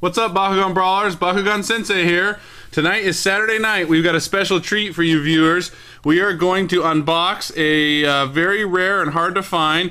What's up, Bakugan Brawlers? Bakugan Sensei here. Tonight is Saturday night. We've got a special treat for you viewers. We are going to unbox a very rare and hard to find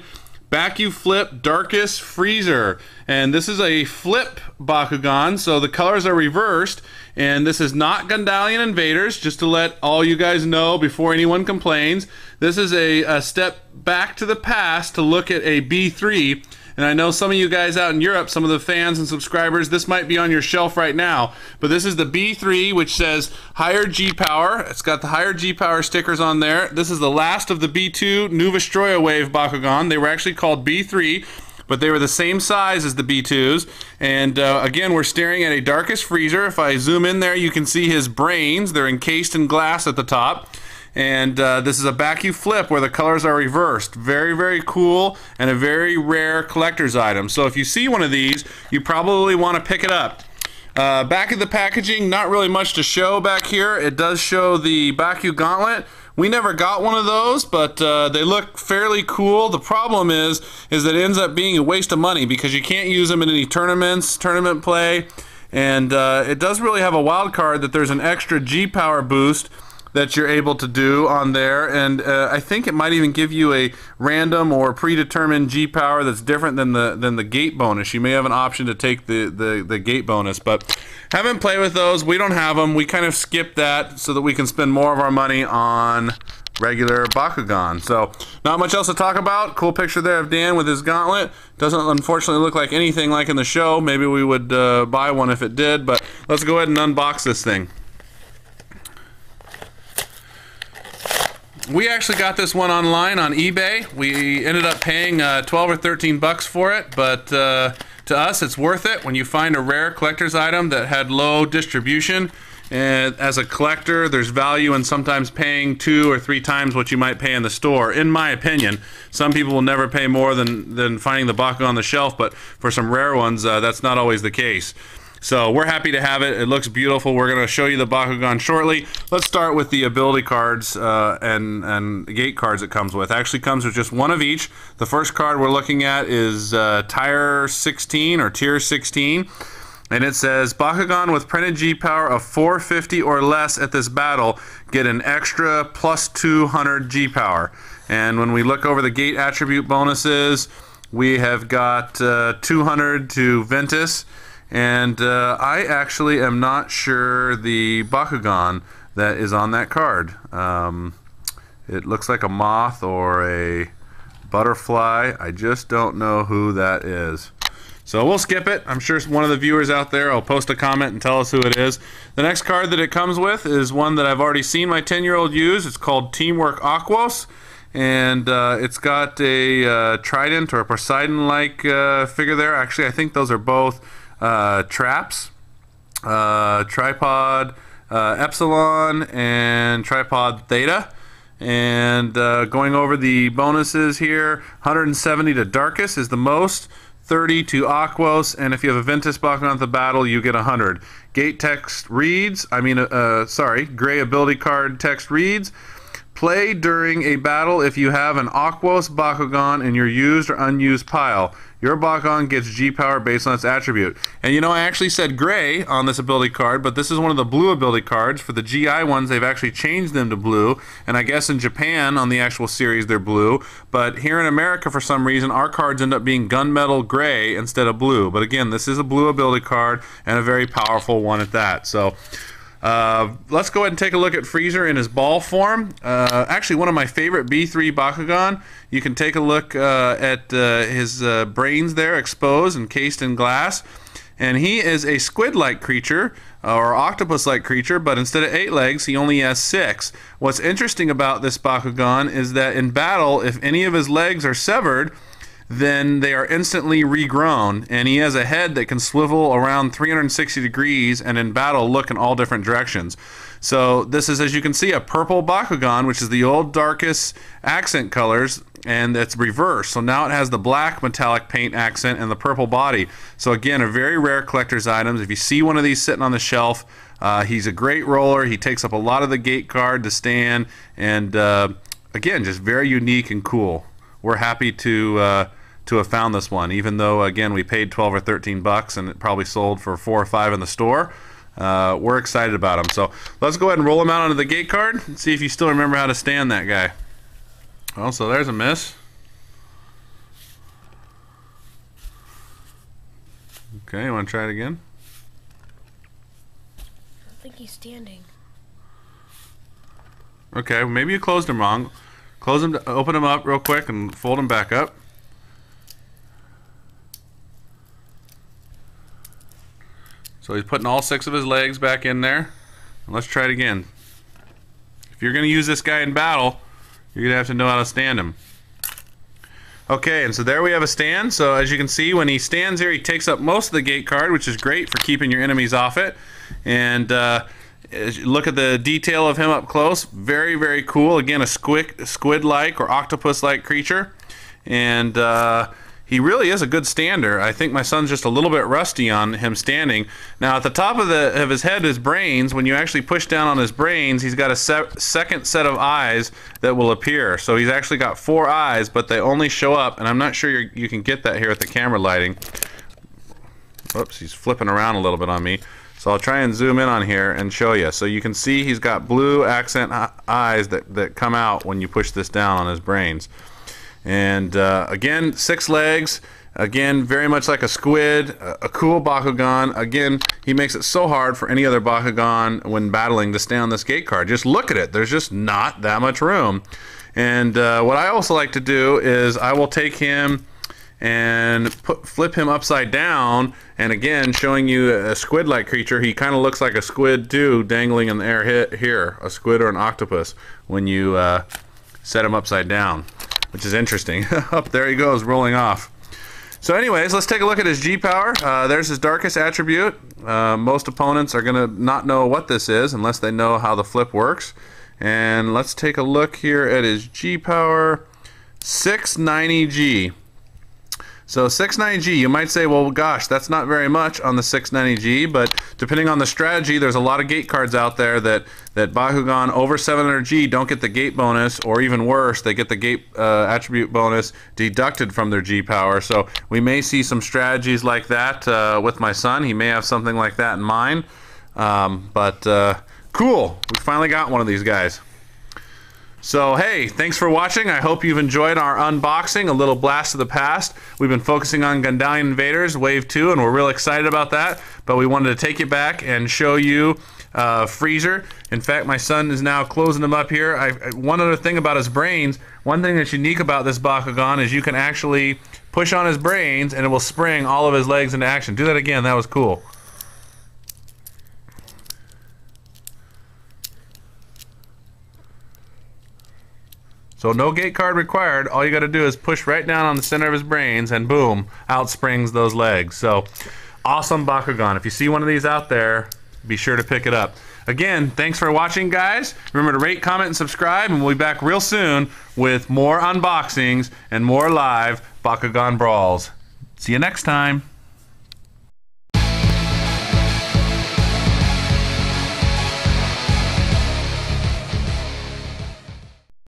Baku-Flip Darkus Freezer. And this is a flip Bakugan, so the colors are reversed. And this is not Gundalian Invaders, just to let all you guys know before anyone complains. This is a step back to the past to look at a B3. And I know some of you guys out in Europe, some of the fans and subscribers, this might be on your shelf right now. But this is the B3, which says higher G-Power. It's got the higher G-Power stickers on there. This is the last of the B2 new Vestroia wave Bakugan. They were actually called B3, but they were the same size as the B2s. And again, we're staring at a Darkus Freezer. If I zoom in there, you can see his brains. They're encased in glass at the top. And this is a Baku-Flip where the colors are reversed. Very, very cool and a very rare collector's item. So if you see one of these, you probably want to pick it up. Back of the packaging, not really much to show back here. It does show the Baku Gauntlet. We never got one of those, but they look fairly cool. The problem is that it ends up being a waste of money because you can't use them in any tournaments, tournament play. And it does really have a wild card that there's an extra G-Power boost that you're able to do on there, and I think it might even give you a random or predetermined G-Power that's different than the gate bonus. You may have an option to take the gate bonus, but haven't played with those. We don't have them. We kind of skip that so that we can spend more of our money on regular Bakugan. So not much else to talk about. Cool picture there of Dan with his gauntlet. Doesn't unfortunately look like anything like in the show. Maybe we would buy one if it did, but let's go ahead and unbox this thing. We actually got this one online on eBay. We ended up paying 12 or 13 bucks for it, but to us it's worth it when you find a rare collector's item that had low distribution. And as a collector, there's value in sometimes paying 2 or 3 times what you might pay in the store, in my opinion. Some people will never pay more than finding the Bakugan on the shelf, but for some rare ones, that's not always the case. So we're happy to have it. It looks beautiful. We're going to show you the Bakugan shortly. Let's start with the ability cards and gate cards it comes with. It actually comes with just one of each. The first card we're looking at is Tier 16 or Tier 16. And it says, Bakugan with printed G-Power of 450 or less at this battle get an extra plus 200 G-Power. And when we look over the gate attribute bonuses, we have got 200 to Ventus. And I actually am not sure the Bakugan that is on that card. It looks like a moth or a butterfly. I just don't know who that is. So we'll skip it. I'm sure one of the viewers out there will post a comment and tell us who it is. The next card that it comes with is one that I've already seen my 10-year-old use. It's called Teamwork Aquos. And it's got a trident or a Poseidon-like figure there. Actually, I think those are both traps, tripod epsilon and tripod theta. And going over the bonuses here, 170 to Darkus is the most, 30 to Aquos, and if you have a Ventus Bakugan at the battle, you get 100. Gate text reads, gray ability card text reads, play during a battle if you have an Aquos Bakugan in your used or unused pile. Your Bakugan gets G-Power based on its attribute. And you know, I actually said gray on this ability card, but this is one of the blue ability cards. For the GI ones, they've actually changed them to blue. And I guess in Japan, on the actual series, they're blue. But here in America, for some reason, our cards end up being gunmetal gray instead of blue. But again, this is a blue ability card, and a very powerful one at that. So let's go ahead and take a look at Freezer in his ball form. Actually, one of my favorite B3 Bakugan. You can take a look at his brains there, exposed, encased in glass. And he is a squid-like creature, or octopus-like creature, but instead of 8 legs, he only has 6. What's interesting about this Bakugan is that in battle, if any of his legs are severed, then they are instantly regrown, and he has a head that can swivel around 360 degrees and in battle look in all different directions. So this is, as you can see, a purple Bakugan, which is the old Darkus accent colors, and it's reversed. So now it has the black metallic paint accent and the purple body. So again, a very rare collector's item. If you see one of these sitting on the shelf, he's a great roller. He takes up a lot of the gate card to stand, and again, just very unique and cool. We're happy to to have found this one, even though again we paid 12 or 13 bucks and it probably sold for 4 or 5 in the store. We're excited about him. So let's go ahead and roll him out onto the gate card and see if you still remember how to stand that guy. Well, so there's a miss. Okay, you want to try it again? I don't think he's standing. Okay, maybe you closed him wrong. Close him, open him up real quick and fold him back up. So he's putting all 6 of his legs back in there. And let's try it again. If you're going to use this guy in battle, you're going to have to know how to stand him. Okay, and so there we have a stand. So as you can see, when he stands here, he takes up most of the gate card, which is great for keeping your enemies off it. And as you look at the detail of him up close, very, very cool. Again, a squid-like or octopus-like creature. And he really is a good stander. I think my son's just a little bit rusty on him standing. Now, at the top of his head is brains. When you actually push down on his brains, he's got a second set of eyes that will appear. So he's actually got 4 eyes, but they only show up, and I'm not sure you can get that here with the camera lighting. Oops, he's flipping around a little bit on me. So I'll try and zoom in on here and show you. So you can see he's got blue accent eyes that come out when you push this down on his brains. And again, 6 legs. Again, very much like a squid, a cool Bakugan. Again, he makes it so hard for any other Bakugan when battling to stay on this gate card. Just look at it. There's just not that much room. And what I also like to do is I will take him and flip him upside down, and again, showing you a squid-like creature. He kind of looks like a squid too, dangling in the air here, a squid or an octopus, when you set him upside down, which is interesting. Up there he goes, rolling off. So anyways, let's take a look at his G-Power. There's his Darkus attribute. Most opponents are going to not know what this is unless they know how the flip works. And let's take a look here at his G-Power. 690G. So 690G, you might say, well, gosh, that's not very much on the 690G, but depending on the strategy, there's a lot of gate cards out there that Bakugan over 700G don't get the gate bonus, or even worse, they get the gate attribute bonus deducted from their G-Power. So we may see some strategies like that with my son. He may have something like that in mind. Cool, we finally got one of these guys. So hey, thanks for watching. I hope you've enjoyed our unboxing, a little blast of the past. We've been focusing on Gundalian Invaders Wave 2, and we're real excited about that. But we wanted to take you back and show you Freezer. In fact, my son is now closing them up here. One other thing about his brains, one thing that's unique about this Bakugan is you can actually push on his brains and it will spring all of his legs into action. Do that again, that was cool. So no gate card required. All you got to do is push right down on the center of his brains and boom, out springs those legs. So awesome Bakugan. If you see one of these out there, be sure to pick it up. Again, thanks for watching, guys. Remember to rate, comment, and subscribe, and we'll be back real soon with more unboxings and more live Bakugan brawls. See you next time.